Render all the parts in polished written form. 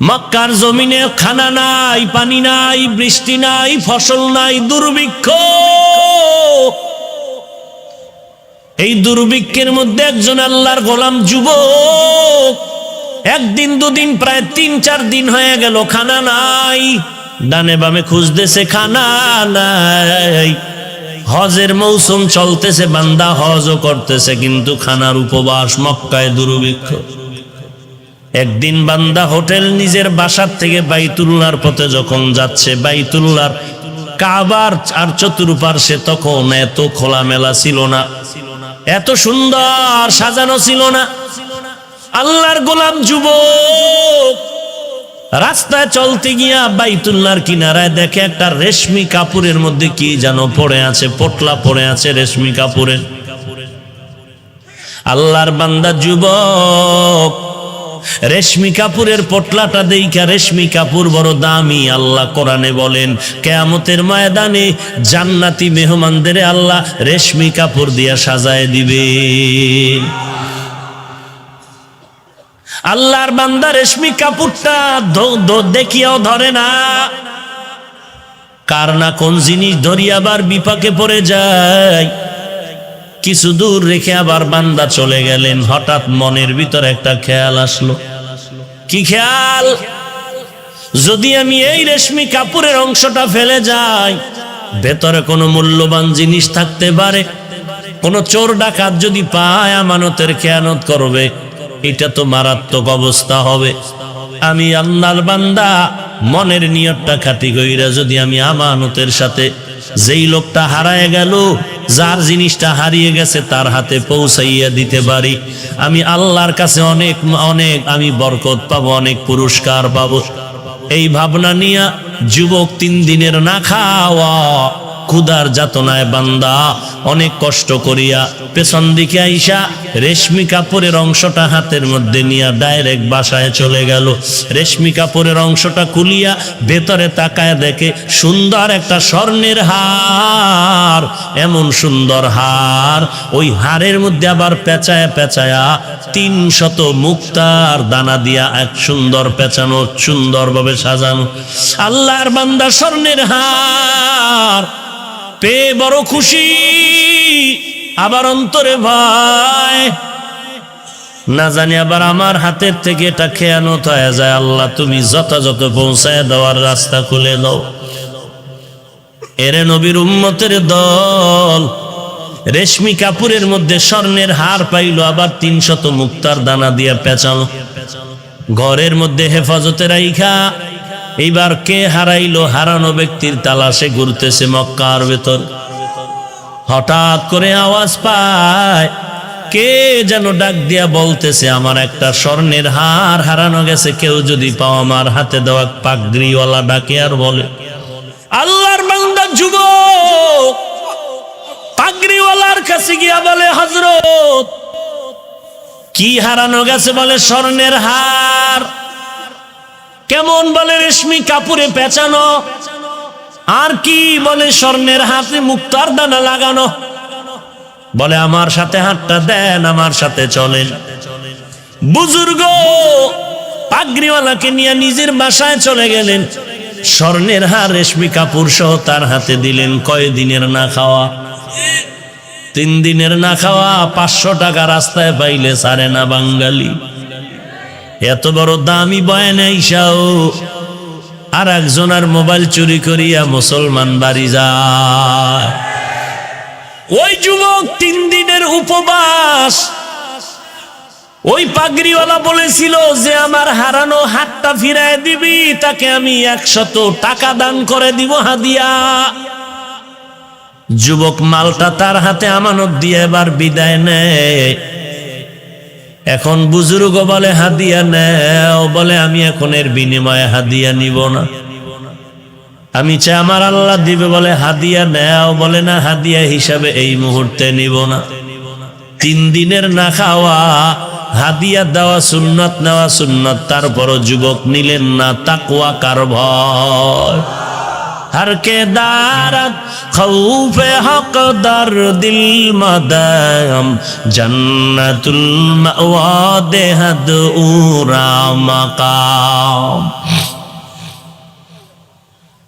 মক্কার জমিনে খানা নাই, পানি নাই, বৃষ্টি নাই, ফসল নাই, দুর্ভিক্ষ। এই দুর্ভিক্ষের মধ্যে একজন আল্লাহর গোলাম যুবক একদিন দুদিন প্রায় ৩-৪ দিন হয়ে গেল, খানা নাই। ডানে বামে খুঁজতেছে, খানা নাই। হজের মৌসুম চলতেছে, বান্দা হজও করতেছে, কিন্তু খানার উপবাস, মক্কায় দুর্ভিক্ষ। একদিন বান্দা হোটেল নিজের বাসার থেকে বাইতুল্লাহর পথে যখন যাচ্ছে, বাইতুল্লাহর কাবার আর চতুর্পার্শ্বে তখন এত খোলামেলা ছিল না, এত সুন্দর সাজানো ছিল না। আল্লাহর গোলাম যুবক রাস্তায় চলতে গিয়া বাইতুল্লাহর কিনারায় দেখে একটা রেশমি কাপড়ের মধ্যে কি যেন পড়ে আছে, পোটলা পড়ে আছে রেশমি কাপড়ের। আল্লাহর বান্দা যুবক রেশমি কাপড়ের পোটলাটা দেইখা, রেশমি কাপড় বড় দামি। আল্লাহ কোরআনে বলেন, কিয়ামতের ময়দানে জান্নাতি মেহমানদের আল্লাহ রেশমি কাপড় দিয়া সাজায় দিবে। আল্লাহর বান্দা রেশমি কাপড়টা দেখিয়াও ধরে না, কার না কোন জিনিস ধরিয়া আবার বিপাকে পড়ে যায়। কিছু দূর রেখে আবার বান্দা চলে গেলেন। হঠাৎ মনের ভিতর একটা খেয়াল আসলো। কি খেয়াল? যদি আমি এই রেশমি কাপড়ের অংশটা ফেলে যাই, ভেতরে কোনো মূল্যবান জিনিস থাকতে পারে, কোনো চোর ডাকাত যদি পায় আমানতের খেয়ানত করবে, এটা তো মারাত্মক অবস্থা হবে। আমি আল্লাহর বান্দা মনের নিয়তটা খাঁটি কইরা যদি আমি আমানতের সাথে যেই লোকটা হারায় গেল, যার জিনিসটা হারিয়ে গেছে, তার হাতে পৌঁছাইয়া দিতে পারি, আমি আল্লাহর কাছে অনেক অনেক আমি বরকত পাবো, অনেক পুরস্কার পাবো। এই ভাবনা নিয়া যুবক 3 দিনের না খাওয়া ক্ষুধার যাতনায় বান্দা অনেক কষ্ট করিয়া পেছন দিকে আইসা রেশমি কাপড়ের অংশটা হাতের মধ্যে নিয়ে ডাইরেক্ট বাসায় চলে গেল। রেশমি কাপড়ের অংশটা খুলিয়া ভেতরে তাকায় দেখে সুন্দর একটা স্বর্ণের হার। এমন সুন্দর হার, ওই হারের মধ্যে আবার পেঁচায়া পেঁচায়া 300 মুক্তার দানা দিয়া এক সুন্দর পেঁচানো, সুন্দরভাবে সাজানো। আল্লাহর বান্দা স্বর্ণের হার পেয়ে বড় খুশি, আবার অন্তরে ভয়, না জানি আবার আমার হাতের থেকে এটা খেয়ানত হয়ে যায়। আল্লাহ তুমি যথাযথ পৌঁছায় দেওয়ার রাস্তা খুলে দাও। এরে নবীর উম্মতের দল রেশমি কাপড়ের মধ্যে স্বর্ণের হার পাইল, আবার 300 মুক্তার দানা দিয়া পেঁচানো, ঘরের মধ্যে হেফাজতে রাইখা এইবার কে হারাইলো, হারানো ব্যক্তির তালাশে ঘুরতেছে মক্কার ভেতর। হঠাৎ করে আওয়াজ পায়, কে যেন ডাক দিয়া বলতেছে, আমার একটা স্বর্ণের হার হারানো গেছে, কেউ যদি পাও আমার হাতে দেওয়া। পাগড়িওয়ালা ডাকে আর বলে, আল্লাহর বান্দা যুবক পাগড়িওয়ালার কাছে গিয়া বলে, হযরত কি হারানো গেছে? বলে স্বর্ণের হার। কেমন? বলে রেশমি কাপড়ে পেঁচানো। আর কি? বলে স্বর্ণের হাতে মুক্তার দানা লাগানো। বলে আমার সাথে হাতটা দেন, আমার সাথে চলেন। বুজুর্গ পাগড়িওয়ালাকে নিয়ে নিজের বাসায় চলে গেলেন, স্বর্ণের হার রেশমি কাপড় সহ তার হাতে দিলেন। কয় দিনের না খাওয়া? 3 দিনের না খাওয়া। 500 টাকা রাস্তায় পাইলে ছাড়ে না বাঙালি। এত বড় দামি বয়ান আইসাও আর একজনের মোবাইল চুরি করিয়া মুসলমান বাড়ি যায়। ওই যুবক 3 দিনের উপবাস। ওই পাগড়িওয়ালা বলেছিল যে আমার হারানো হাতটা ফিরায় দিবি, তাকে আমি 100 টাকা দান করে দিব হাদিয়া। যুবক মালটা তার হাতে আমানত দিয়ে এবার বিদায় নেয়। এখন বুজুর্গ বলে হাদিয়া নেও। বলে আমি এখন এর বিনিময়ে হাদিয়া নিব না, আমি চাই আমার আল্লাহ দিবে। বলে হাদিয়া নেও। বলে না, হাদিয়া হিসাবে এই মুহূর্তে নিব না। 3 দিনের না খাওয়া, হাদিয়া দেওয়া সুন্নত, নেওয়া সুন্নত। তারপরও যুবক নিলেন না। তাকওয়া কার ভয়? हर के दारत खौफ हक दर दिल मदम जन्नतुल मअवा देहद उरा मकाम।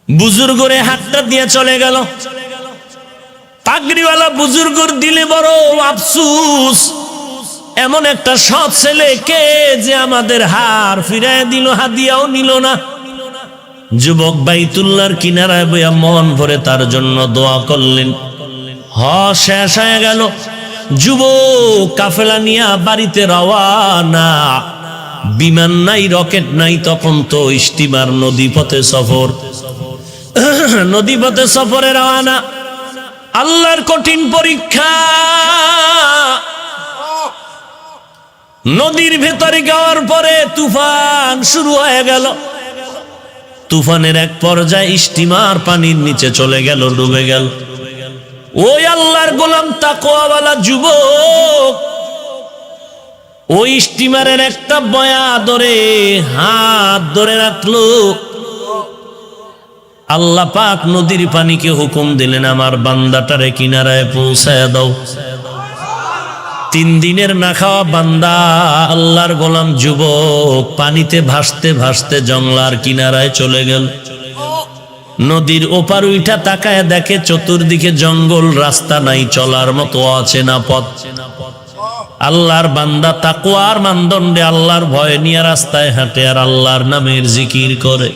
বুজুর্গরে হাতটা দিয়ে চলে গেল। পাগড়িওয়ালা বুজুর্গর দিলে বড় আফসুস, এমন একটা সৎ ছেলে কে যে আমাদের হার ফিরায় দিল, হাদিয়াও নিল না। যুবক বাইতুল্লাহর কিনারায় বইয়া মন ভরে তার জন্য দোয়া করলেন। শেষ হয়ে গেল। যুবক কাফেলা নিয়া বাড়িতে রওয়ানা। বিমান নাই, রকেট নাই, তখন তো স্টিমার, নদীপথে সফর। নদীপথে সফরে রওয়ানা। আল্লাহর কঠিন পরীক্ষা। নদীর ভেতরে যাওয়ার পরে তুফান শুরু হয়ে গেল। তুফানের এক পর্যায়ে স্টিমার পানির নিচে চলে গেল, ডুবে গেল। ওই আল্লাহর গোলাম তাকওয়াওয়ালা যুবক ওই স্টিমারের একটা বয়া ধরে হাত ধরে রাখলো। আল্লাহ পাক নদীর পানিকে হুকুম দিলেন, আমার বান্দাটারে কিনারায় পৌঁছায় দাও। 3 দিনের না খাওয়া বান্দা আল্লাহর গোলাম যুবক পানিতে ভাসতে ভাসতে জংলার কিনারায় চলে গেল। নদীর ওপার উইঠা তাকায় দেখে চতুর্দিকে জঙ্গল, রাস্তা নাই, চলার মতো অচেনা পথ। আল্লাহর বান্দা তাকওয়ার মানদণ্ডে আল্লাহর ভয় নিয়ে রাস্তায় হাঁটে আর আল্লাহর নামের জিকির করে,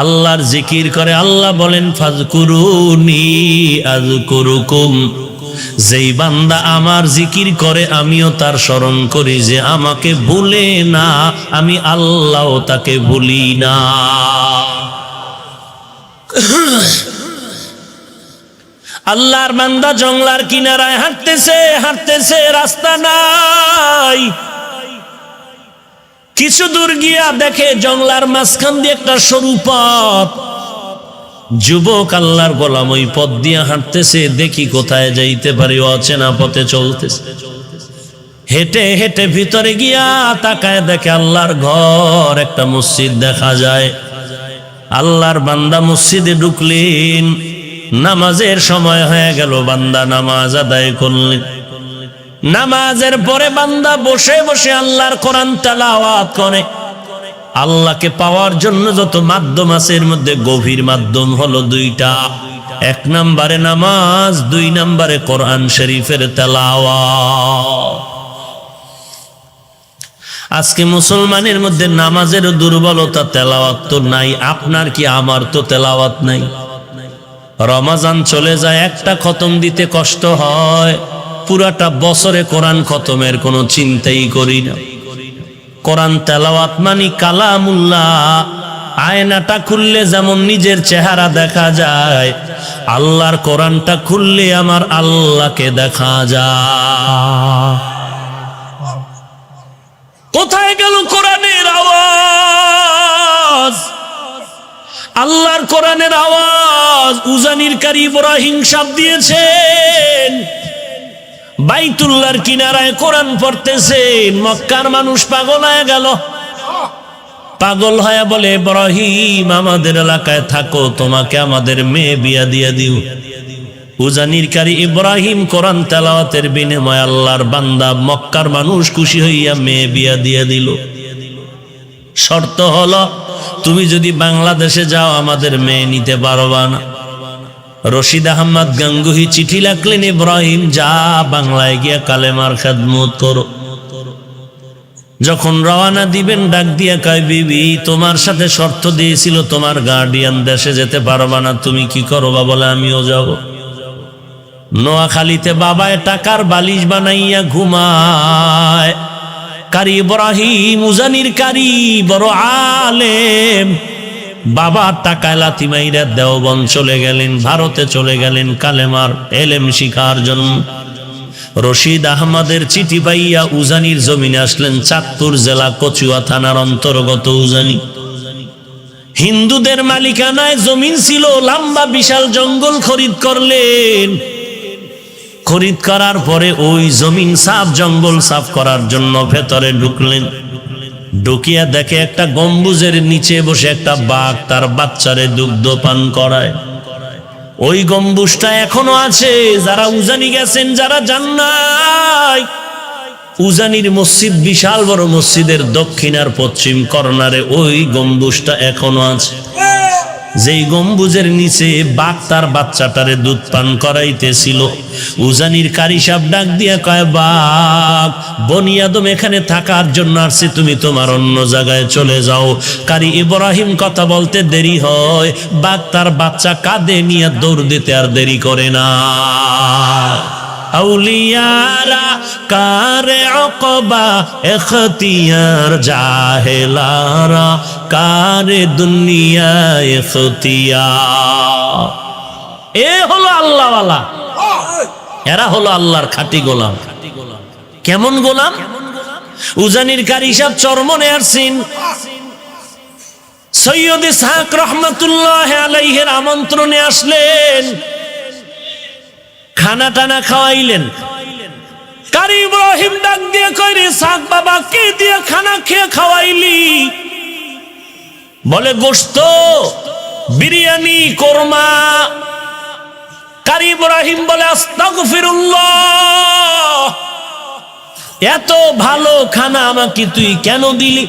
আল্লাহর জিকির করে। আল্লাহ বলেন, ফাজকুরুনি আযকুরুকুম। যেই বান্দা আমার জিকির করে আমিও তার স্মরণ করি, যে আমাকে ভুলে না আমি আল্লাহ তাকে ভুলি না। আল্লাহর বান্দা জংলার কিনারায় হাঁটতেছে হাঁটতেছে, রাস্তা নাই। কিছু দূর গিয়া দেখে জংলার মাঝখান দিয়ে একটা সরু পথ। যুবক আল্লাহর গোলাম ওই পথ দিয়ে হাঁটতেছে, দেখি কোথায় যাইতে পারি, অচেনা পথে চলতেছে। হেঁটে হেঁটে ভিতরে গিয়া তাকায় দেখে আল্লাহর ঘর, একটা মসজিদ দেখা যায়। আল্লাহর বান্দা মসজিদে ঢুকলেন। নামাজের সময় হয়ে গেল, বান্দা নামাজ আদায় করলেন। নামাজের পরে বান্দা বসে বসে আল্লাহর কোরআন তেলাওয়াত করে। আল্লাহকে পাওয়ার জন্য যত মাধ্যম আছে এর মধ্যে গভীর মাধ্যম হলো 2টা। 1 নম্বরে নামাজ, 2 নম্বরে কোরআন শরীফের তেলাওয়াত। আজকে মুসলমানের মধ্যে নামাজেরও দুর্বলতা, তেলাওয়াত তো নাই। আপনার কি আমার তো তেলাওয়াত নাই। রমজান চলে যায়, একটা খতম দিতে কষ্ট হয়, পুরাটা বছরে কোরআন খতমের কোনো চিন্তাই করি না। কোরআন তেলাওয়াত মানি কালামুল্লাহ। আয়নাটা খুললে যেমন নিজের চেহারা দেখা যায়, আল্লাহর কোরআনটা খুললে আমার আল্লাহকে দেখা যায়। কোথায় গেল কোরআনের আওয়াজ? আল্লাহর কোরআনের আওয়াজ উজানির কারি ইব্রাহিম সাহেব দিয়েছেন। বাইতুল্লাহর কিনারায় কোরআন পড়তেছেন। মক্কার মানুষ পাগল হয়ে গেল। পাগল হয়ে বলে, ইব্রাহিম আমাদের এলাকায় থাকো, তোমাকে আমাদের মেয়ে বিয়া দিয়ে দিও। উজানির কারি ইব্রাহিম কোরআন তেলাওয়াতের বিনিময়ে আল্লাহর বান্দা মক্কার মানুষ খুশি হইয়া মেয়ে বিয়া দিয়ে দিল। শর্ত হলো, তুমি যদি বাংলাদেশে যাও আমাদের মেয়ে নিতে পারবা না। রশিদ আহমদ গাঙ্গুহি চিঠি লিখলেন, ইব্রাহিম যা বাংলায় গিয়া কালেমার খেদমত করো। যখন রওনা দিবেন ডাক দিয়া কয়, বিবি তোমার সাথে শর্ত দিয়েছিল তোমার গার্ডিয়ান, দেশে যেতে পারবা না, তুমি কি করবা? বলে আমিও যাব। নোয়াখালীতে বাবায় টাকার বালিশ বানাইয়া ঘুমায়। কারি ইব্রাহিম উজানির কারি বড় আলেম, বাবা টাকায় লাথি মাইরা দেওবন্দ চলে গেলেন, ভারতে চলে গেলেন কালেমার এলেম শিখার জন্য। রশিদ আহমদের চিঠি পাইয়া উজানির জমিনে আসলেন। চাঁদপুর জেলা কচুয়া থানার অন্তর্গত উজানি। হিন্দুদের মালিকানায় জমিন ছিল, লম্বা বিশাল জঙ্গল খরিদ করলেন। খরিদ করার পরে ওই জমিন সাফ, জঙ্গল সাফ করার জন্য ভেতরে ঢুকলেন। ঢুকিয়া দেখে একটা গম্বুজের নিচে বসে একটা বাঘ তার বাচ্চারে দুগ্ধ পান করায়। ওই গম্বুজটা এখনো আছে। যারা উজানি গেছেন, যারা যান নাই, উজানির মসজিদ বিশাল বড় মসজিদের দক্ষিণ আর পশ্চিম কর্নারে ওই গম্বুজটা এখনো আছে। যেই গম্বুজের নিচে বাঘ তার বাচ্চাটারে দুধ পান করাইতেছিল, উজানির কারি সাহেব ডাক দিয়া কয়, বাঘ, বনি আদম এখানে থাকার জন্য আসছে, তুমি তোমার অন্য জায়গায় চলে যাও। কারি ইব্রাহিম কথা বলতে দেরি হয়, বাঘ তার বাচ্চা কাঁধে নিয়ে দৌড় দিতে আর দেরি করে না। আউলিয়ারা কারে অকবা এখতিয়ার, জাহেলারা কারে দুনিয়া এখতিয়ার। এ হলো আল্লাহওয়ালা, এরা হলো আল্লাহর খাঁটি গোলাম। কেমন গোলাম? উজানির কারি সাহেব চরমনে আসছেন, সৈয়দ ইসহাক রহমাতুল্লাহ আলাইহির আমন্ত্রণে আসলেন, খানা টানা খাওয়াইলেন। কারি ইব্রাহিম ডাক দিয়ে কইরে, ইসহাক বাবা, কে দিয়ে খানা খেয়ে খাওয়াইলি? বলে, গোশত, বিরিয়ানি, কোরমা। কারি ইব্রাহিম বলে, আস্তাগফিরুল্লাহ, এত ভালো খানা আমাকে তুই কেন দিলি?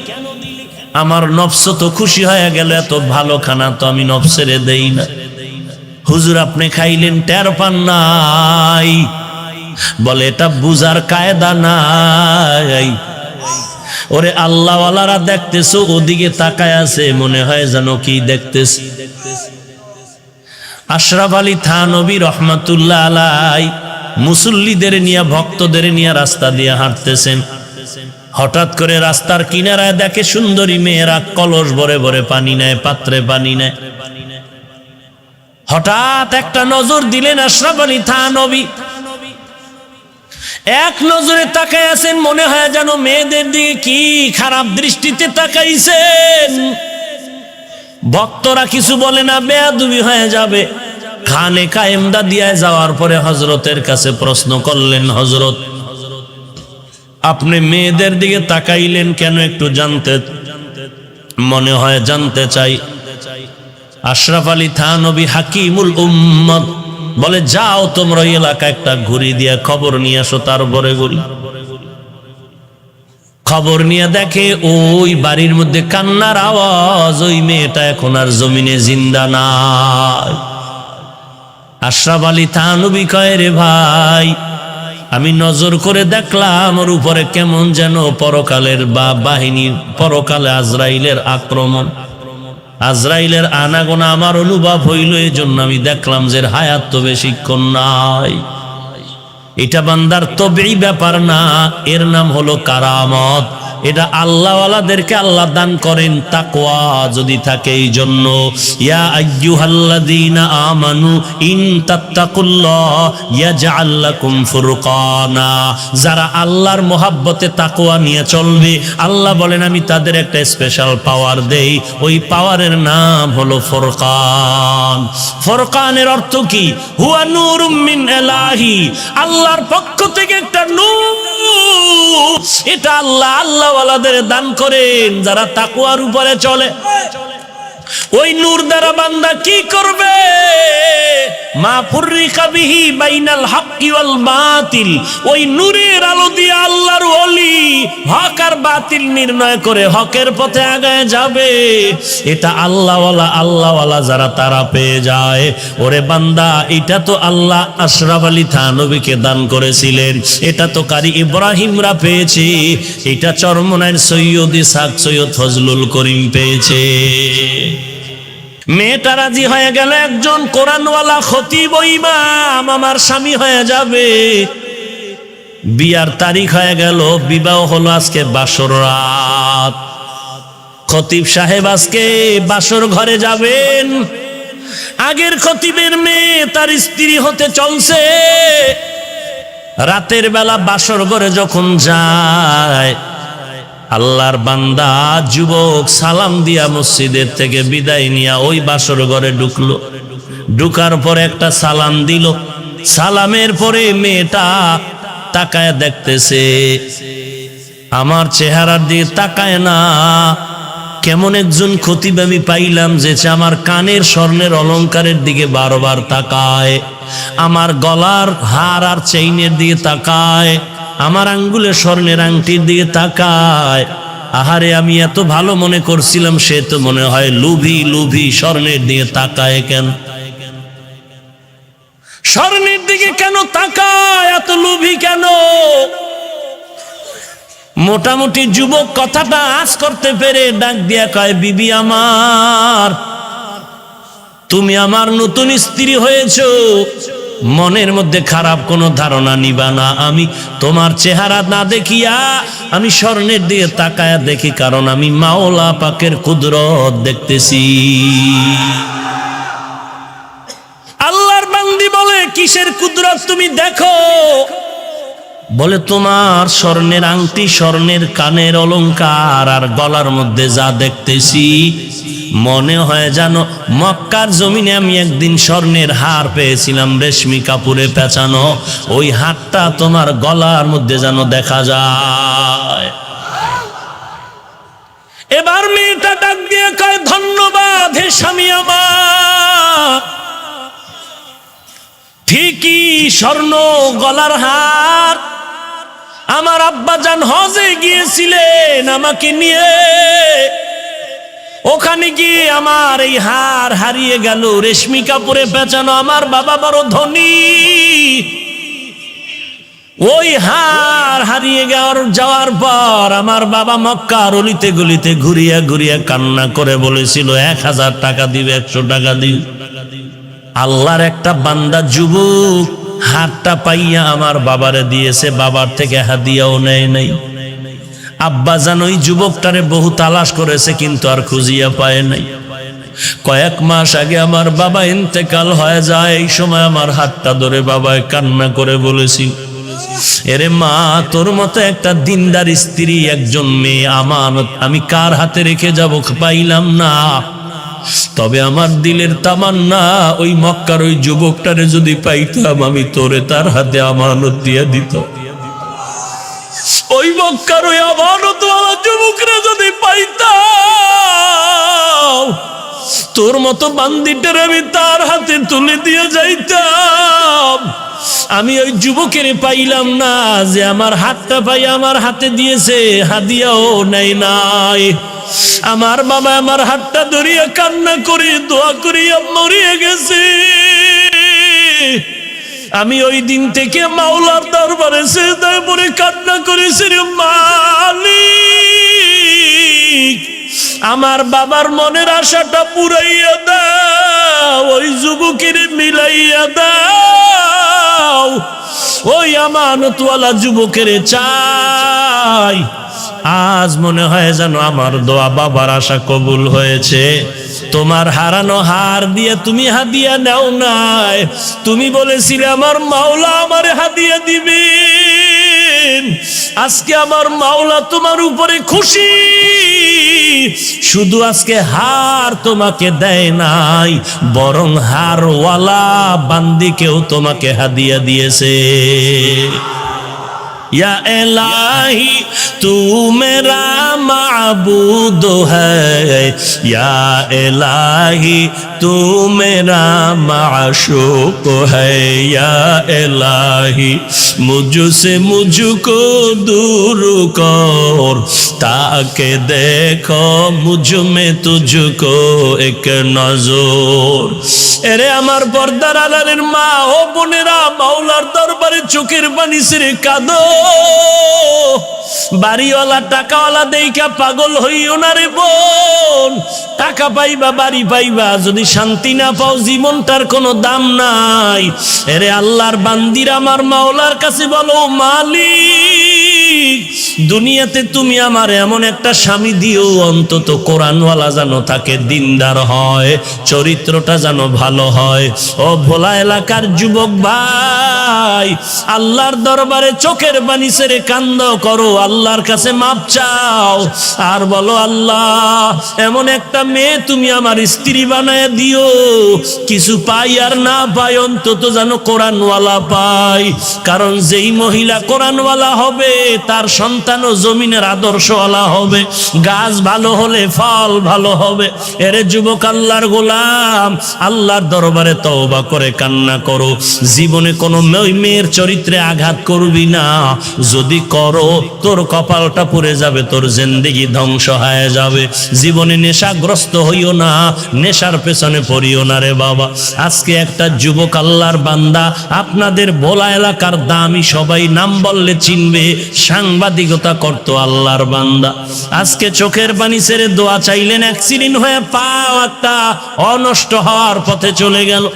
আমার নফস তো খুশি হয়ে গেল, এত ভালো খানা তো আমি নফসেরে দেই না। হুজুর, আপনি খাইলেন, টের পান নাই? বলে, এটা বুঝার কায়দা নাই। ওরে আল্লাহওয়ালারা দেখতেছো, ওদিকে তাকায় আছে, মনে হয় যেন কি দেখতেছি। আশরাফ আলী থানভী রহমাতুল্লাহ আলাই মুসল্লিদের নিয়ে, ভক্তদের নিয়ে রাস্তা দিয়ে হাঁটতেছেন। হঠাৎ করে রাস্তার কিনারায় দেখে সুন্দরী মেয়েরা কলস ভরে ভরে পানি নেয়, পাত্রে পানি নেয়। হঠাৎ একটা নজর দিলেন আশরাফ আলী থানভী, এক নজরে তাকায় আছেন, মনে হয় যেন মেয়েদের দিকে কি খারাপ দৃষ্টিতে তাকাইছেন। ভক্তরা কিছু বলে না, বেয়াদবি হয়ে যাবে। খানে কায়েমদা দিয়ে যাওয়ার পরে হযরতের কাছে প্রশ্ন করলেন, হযরত, আপনি মেয়েদের দিকে তাকাইলেন কেন? একটু জানতে মনে হয়, জানতে চাই। আশরাফ আলী থানভী হাকিমুল উম্মত বলে, যাও তোমরা ওই এলাকা একটা ঘুরি দিয়া খবর নিয়ে আসো। তারপরে ঘুরি খবর নিয়ে দেখে ওই বাড়ির মধ্যে কান্নার আওয়াজ, ওই মেয়েটা এখন আর জমিনে জিন্দা নাই। আশরাফ আলী থানভী কয়, রে ভাই, আমি নজর করে দেখলাম ওর উপরে কেমন যেন পরকালের বাহিনী, পরকালে আজরাইলের আক্রমণ, আজরাইলের আনাগোনা আমার অনুভব হইল। এই জন্য আমি দেখলাম যে হায়াত তো বেশিক্ষণ নাই। এটা বান্দার তবেই ব্যাপার না, এর নাম হলো কারামত। এটা আল্লাহওয়ালাদেরকে আল্লাহ দান করেন তাকওয়া যদি থাকে। এই জন্য ইয়া আইয়ুহাল্লাযীনা আমানু ইন তাত্তাকুল্লাহ ইয়াজআল লাকুম ফুরকানা, যারা আল্লাহর মহব্বতে তাকওয়া নিয়ে চলবে, আল্লাহ বলেন আমি তাদের একটা স্পেশাল পাওয়ার দেই। ওই পাওয়ারের নাম হলো ফুরকান। ফুরকানের অর্থ কি? হুয়া নূরুম মিন ইলাহি, আল্লাহর পক্ষ থেকে একটা নূর। এটা আল্লাহওয়ালাদের দান করেন যারা তাকওয়ার উপরে চলে। ওই নূর দ্বারা বান্দা কি করবে? মা ফুররিকা বিহি বাইনাল হাক্কি ওয়াল বাতিল, ওই নূরের আলো দিয়ে আল্লাহর ওলি হক আর বাতিল নির্ণয় করে হকের পথে আগায় যাবে। এটা আল্লাহওয়ালা যারা তারা পেয়ে যায়। ওরে বান্দা, এটা তো আল্লাহ আশরাফ আলী থানভীকে দান করেছিলেন, এটা তো কারি ইব্রাহিমরা পেয়েছে, এটা চরমনাইয়ের সৈয়দ ইসহাক, সৈয়দ ফজলুল করিম পেয়েছে। মেয়েটা রাজি হয়ে গেল, একজন কোরআনওয়ালা খতিব ইমাম আমার স্বামী হয়ে যাবে। বিয়ার তারিখ হয়ে গেল, বিবাহ হলো আজকে বাসর রাত। খতিব সাহেব আজকে বাসর ঘরে যাবেন। আগের খতিবের মেয়ে তার স্ত্রী হতে চলছে। রাতের বেলা বাসর ঘরে যখন যায়, আল্লাহর বান্দা যুবক সালাম দিয়া মসজিদের থেকে বিদায় নিয়া ওই বাসর ঘরে ঢুকলো। ঢুকার পরে একটা সালাম দিল। সালামের পরে মেয়েটা তাকায় দেখতেছে, আমার চেহারার দিকে তাকায় না। কেমন একজন খতিব আমি পাইলাম যে আমার কানের স্বর্ণের অলংকারের দিকে বারবার তাকায়, আমার গলার হার আর চেইনের দিকে তাকায়, আমার আঙ্গুলের স্বর্ণের আংটির দিকে তাকায়। আহারে আমি এত ভালো মনে করছিলাম, সে তো মনে হয় লোভী লোভী, স্বর্ণের দিকে তাকায় কেন? স্বর্ণের দিকে কেন তাকায়, এত লোভী কেন? মোটামুটি যুবক কথাটা আজ করতে পেরে ডাক দিয়া কয়, বিবি আমার, তুমি আমার নতুন স্ত্রী হয়েছো, মনের মধ্যে খারাপ কোনো ধারণা নিবা না। আমি তোমার চেহারা না দেখিয়া আমি স্বর্ণের দিকে তাকায়া দেখি, কারণ আমি মাওলা পাকের কুদরত দেখতেছি। আল্লাহর বান্দি বলে, কিসের কুদরত তুমি দেখো? বলে, তোমার স্বর্ণের আংটি, স্বর্ণের কানের অলংকার আর গলার মধ্যে যা দেখতেছি, মনে হয় জানো মক্কার জমিনে আমি একদিন স্বর্ণের হার পেয়েছিলাম, রেশমি কাপড়ে পেঁচানো, ওই হারটা তোমার গলার মধ্যে যেন দেখা যায়। এবার মেয়েটা ডাক দিয়ে কয়, ধন্যবাদ হে স্বামী আমার, ঠিকই স্বর্ণ গলার হার। আমার আব্বাজান হজে গিয়েছিলেন আমাকে নিয়ে, ওখানে গিয়ে আমার এই হার হারিয়ে গেল, রেশমি কাপড়ে পেঁচানো। আমার বাবা বড় ধনী, ওই হার হারিয়ে যাওয়ার পর আমার বাবা মক্কার অলিতে গলিতে ঘুরিয়া ঘুরিয়া কান্না করে বলেছিল, 1000 টাকা দিবে, 100 টাকা দিবে। আল্লাহর একটা বান্দা যুবক হারটা পাইয়া আমার বাবারে দিয়েছে, বাবার থেকে হাদিয়াও নেয় নাই। আব্বাজান ওই যুবকটারে বহু তালাশ করেছে, কিন্তু আর খুঁজিয়া পায় নাই। কয়েক মাস আগে আমার বাবা ইন্তেকাল হয়ে যায়, এই সময় আমার হাতটা ধরে বাবায় কান্না করে বলেছিল, এরে মা, তোর মতো একটা দিনদার স্ত্রী, একজন মেয়ে আমানত আমি কার হাতে রেখে যাব পাইলাম না। তবে আমার দিলের তামান্না, ওই মক্কার ওই যুবকটারে যদি পাইতাম, আমি তোরে তার হাতে আমানত দিয়ে দিত। ওই মক্কার ওই আমানতওয়ালা যুবকরা যদি পাইতাম, তোর মতো বান্দিটার আমি তার হাতে তুলে দিয়ে যাইতাম। আমি ওই যুবকের পাইলাম না, যে আমার হাতটা পাই আমার হাতে দিয়েছে, হাদিয়াও নেই নাই। আমার বাবা আমার হাতটা ধরিয়া কান্না করে দোয়া করিয়া মরিয়া গেছে। আমি ওই দিন থেকে মাওলার দরবারে সিজদায় পড়ে কান্না করেছি, মালিক আমার বাবার মনের আশাটা পুরাইয়া দাও, ওই যুবকের মিলাইয়া দাও, ওই আমানতওয়ালা যুবকের চাই। আজ মনে হয় যেন আমার দোয়া বাবার আশা কবুল হয়েছে। তোমার হারানো হার দিয়ে তুমি হাদিয়া নাও নাই, তুমি বলেছিলে আমার মাওলা আমার হাদিয়া দিবেন। আজকে আমার মাওলা তোমার উপরে খুশি, শুধু আজকে হার তোমাকে দেয় নাই, বরং হারওয়ালা বান্দিকেও তোমাকে হাদিয়া দিয়েছে। या इलाही तू मेरा माबूद है, या इलाही तू मेरा माशूक है, या इलाही मुझसे मुझको दूर कर, ताकि देखो मुझ में तुझको एक नजर। এরে আমার পর্দার আড়ালের মা ও বোনেরা, মাওলার দরবারে চোখের পানি ছেড়ে কাঁদো। বাড়িওয়ালা টাকাওয়ালা দেইখা পাগল হইও না রে বোন। টাকা পাইবা, বাড়ি পাইবা, যদি শান্তি না পাও জীবনটার কোনো দাম নাই। এরে আল্লাহর বান্দিরা, আমার মাওলার কাছে বলো, মালিক দুনিয়াতে তুমি আমার এমন একটা স্বামী দিও, অন্তত কোরআনওয়ালা যেন থাকে, দিনদার হয়, চরিত্রটা যেন ভালো হয়। ও ভোলা এলাকার যুবক ভাই, আল্লাহর দরবারে চোখের পানি ছেড়ে কান্দ করো, আল্লাহর কাছে মাপ চাও, আর বলো, আল্লাহ এমন একটা মেয়ে তুমি আমার স্ত্রী বানায় দিও, কিছু পাই আর না পাই অন্তত যেন কোরআনওয়ালা পাই। কারণ যেই মহিলা কোরআনওয়ালা হবে তার সন্তানও জমিনের আদর্শওয়ালা হবে, গাছ ভালো হলে ফল ভালো হবে। এরে যুবক আল্লাহর গোলাম, আল্লাহর দরবারে তওবা করে কান্না করো। জীবনে কোনো মেয়ের চরিত্রে আঘাত করবি না, যদি করো তোর কপালটা পুড়ে যাবে, তোর জিন্দেগি ধ্বংস হয়ে যাবে। জীবনে নেশাগ্রস্ত হইও না, নেশার পেছনে পড়িও না রে বাবা। আজকে একটা যুবক আল্লাহর বান্দা, আপনাদের ভোলা এলাকার দামি সবাই নাম বললে চিনবে, সাংবাদিকতা করতো আল্লাহর বান্দা। আজকে চোখের পানি ছেড়ে দোয়া চাইলেন, অ্যাক্সিডেন্ট হয়ে পাও একটা অনষ্ট হওয়ার পথে চলে গেল।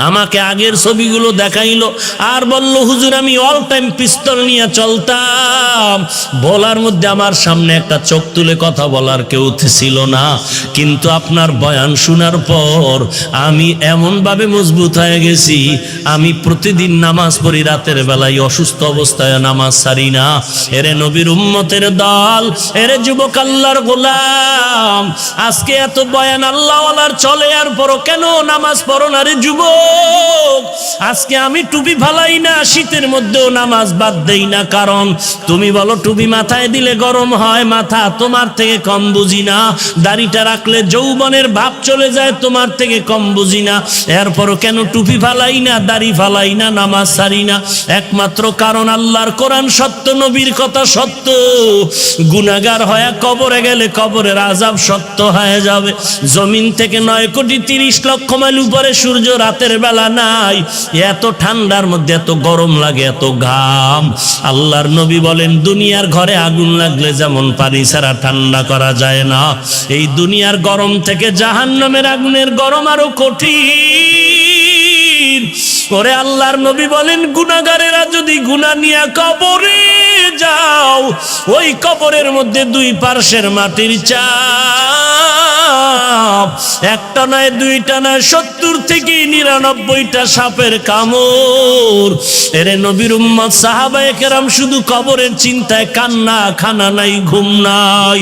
আমাকে আগের ছবিগুলো দেখাইলো আর বলল, হুজুর আমি অল টাইম পিস্তল নিয়ে চলতাম। বলার মধ্যে আমার সামনে একটা চোখ তুলে কথা বলার কেউ ছিল না, কিন্তু আপনার বয়ান শোনার পর আমি এমনভাবে মজবুত হয়ে গেছি, আমি প্রতিদিন নামাজ পড়ি রাতের বেলায়, অসুস্থ অবস্থায় নামাজ ছাড়ি না। এরে নবীর উম্মতের দল, এরে যুবক আল্লাহর গোলাম, আজকে এত বয়ান আল্লাহওয়ালার চলে, আর পরও কেন নামাজ পড়ো না রে যুবক? আজকে আমি টুপি ফালাই না, শীতের মধ্যেও নামাজ বাদ দেই না, কারণ তুমি বলো টুপি মাথায় দিলে গরম হয় মাথা, তোমার থেকে কম বুঝি না। দাড়িটা রাখলে যৌবনের ভাব চলে যায়, তোমার থেকে কম বুঝি না। এরপরও কেন টুপি ফালাই না, দাড়ি ফালাই না, নামাজ ছাড়ি না? একমাত্র কারণ আল্লাহর কোরআন সত্য, নবীর কথা সত্য। গুনাহগার হয়ে কবরে গেলে কবরের আযাব সত্য হয়ে যাবে। জমিন থেকে 9,30,00,000 মাইল উপরে সূর্য রাতের বেলা নাই, এত ঠান্ডার মধ্যে এত গরম লাগে, এত ঘাম। আল্লাহর নবী বলেন, দুনিয়ার ঘরে আগুন লাগলে যেমন পানি ছাড়া ঠান্ডা করা যায় না, এই দুনিয়ার গরম থেকে জাহান্নামের আগুনের গরম আরো কঠিন করে। আল্লাহর নবী বলেন, গুনাহগারেরা যদি গুনাহ নিয়ে কবরে যাও, ওই কবরের মধ্যে দুই পার্শ্বের মাটির চাপ, একটা নয় দুইটা নয় 70 থেকে 99টা সাপের কামড়। এরে নবীর উম্মত সাহাবায়ে কেরাম শুধু কবরের চিন্তায় কান্না, খানা নাই, ঘুম নাই।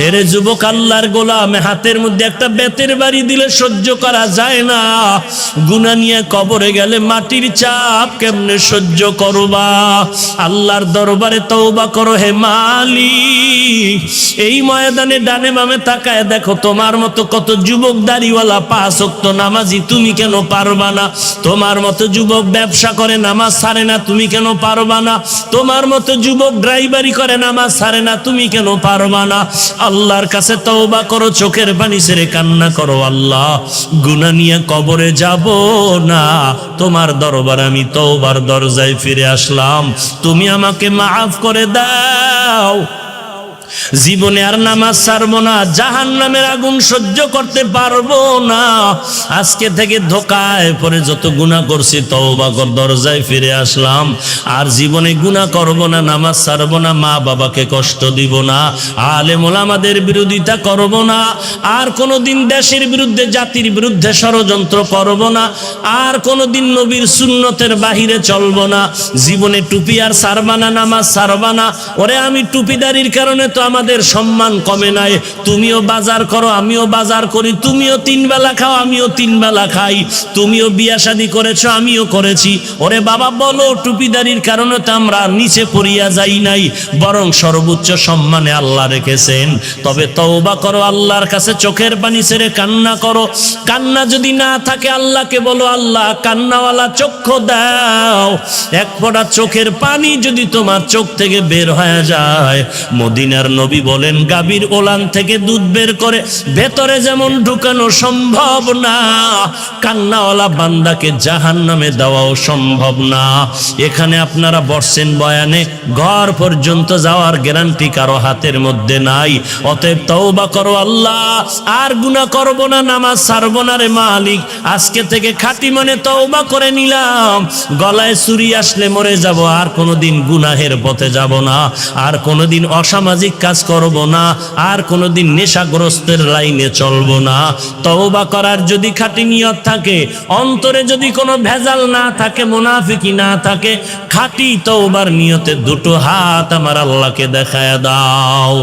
এরে যুবক আল্লাহর গোলাম, হাতের মধ্যে একটা বেতের বাড়ি দিলে সহ্য করা যায় না, গুনাহ নিয়ে কবরে গেলে মাটির চাপ কেমনে সহ্য করবা? আল্লাহর দরবারে তওবা করো হে মালিক। এই ময়দানে ডানে বামে তাকায় দেখো, তোমার মতো কত যুবক দাড়িওয়ালা 5 ওয়াক্ত নামাজি, তুমি কেন পারবা না? তোমার মতো যুবক ব্যবসা করে নামাজ ছাড়ে না, তুমি কেন পারবা না? তোমার মতো যুবক ড্রাইভারি করে নামাজ ছাড়ে না, তুমি কেন পারবা না? আল্লাহর কাছে তওবা করো, চোখের পানি ছেড়ে কান্না করো, আল্লাহ গুনাহ নিয়ে কবরে যাব না, তোমার দরবারে আমি তওবার দরজায় ফিরে আসলাম, তুমি আমাকে মাফ করে দাও। জীবনে আর নামাজ ছাড়বো না, জাহান্নামের আগুন সহ্য করতে পারবো না। আজকে থেকে ধোকায় পরে যত গুনাহ করছি তওবা কর দরজায় ফিরে আসলাম, আর জীবনে গুনাহ করব না, নামাজ ছাড়বো না, মা বাবাকে কষ্ট দিব না, আলেম ওলামাদের বিরোধিতা করব না, আর কোনোদিন দেশের বিরুদ্ধে জাতির বিরুদ্ধে ষড়যন্ত্র করব না, আর কোনোদিন নবীর সুন্নতের বাহিরে চলবো না। জীবনে টুপি আর ছাড়বা না, নামাজ ছাড়বা না। ওরে আমি টুপিদারির কারণে তো আমাদের সম্মান কমে নাই। তুমিও বাজার করো, আমিও বাজার করি, তুমিও 3 বেলা খাও, আমিও 3 বেলা খাই, তুমিও বিয়া শাদী করেছো, আমিও করেছি। ওরে বাবা বলো, টুপিদারির কারণে তো আমরা নিচে পড়িয়া যাই নাই, বরং সর্বোচ্চ সম্মানে আল্লাহ রেখেছেন। তবে তওবা করো, আল্লাহর কাছে চোখের পানি ছেড়ে কান্না করো। কান্না যদি না থাকে আল্লাহকে বলো, আল্লাহ কান্নাওয়ালা চক্ষু দাও। এক ফোঁটা চোখের পানি যদি তোমার চোখ থেকে বের হয়ে যায়, মদিনার নবী বলেন, গাভীর ওলান থেকে দুধ বের করে ভেতরে যেমন ঢুকানো সম্ভব না, কান্নাওয়ালা বান্দাকে জাহান্নামে দেওয়াও সম্ভব না। এখানে আপনারা বসছেন বয়ানে, ঘর পর্যন্ত যাওয়ার গ্যারান্টি কারো হাতের মধ্যে নাই। অতএব তওবা করো, আল্লাহ আর গুনাহ করব না, নামাজ ছাড়বো না রে মালিক। আজকে থেকে খাঁটি মনে তওবা করে নিলাম, গলায় ছুরি আসলে মরে যাব, আর কোনোদিন গুনাহের পথে যাব না, আর কোনোদিন অসামাজিক কাজ করব না, আর কোনোদিন নেশাগ্রস্তের লাইনে চলবো না। তওবা করার যদি খাঁটি নিয়ত থাকে, অন্তরে যদি কোনো ভেজাল না থাকে, মুনাফিকি না থাকে, খাঁটি তওবার নিয়তে 2 হাত আমার আল্লাহকে দেখায় দাও।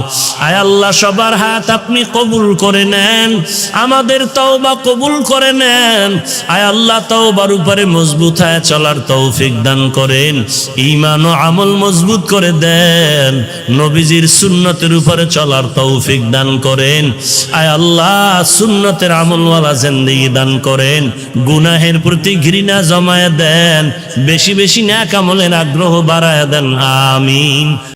আয় আল্লাহ সবার হাত আপনি কবুল করে নেন, আমাদের তওবা কবুল করে নেন। আয় আল্লাহ তওবার উপরে মজবুত হয়ে চলার তৌফিক দান করেন, ঈমান ও আমল মজবুত করে দেন, নবীজির সুন্নতের উপরে চলার তৌফিক দান করেন। আয় আল্লাহ সুন্নতের আমলওয়ালা জিন্দেগি দান করেন, গুনাহের প্রতি ঘৃণা জমায়ে দেন, বেশি বেশি নেক আমলের আগ্রহ বাড়ায় দেন। আমিন।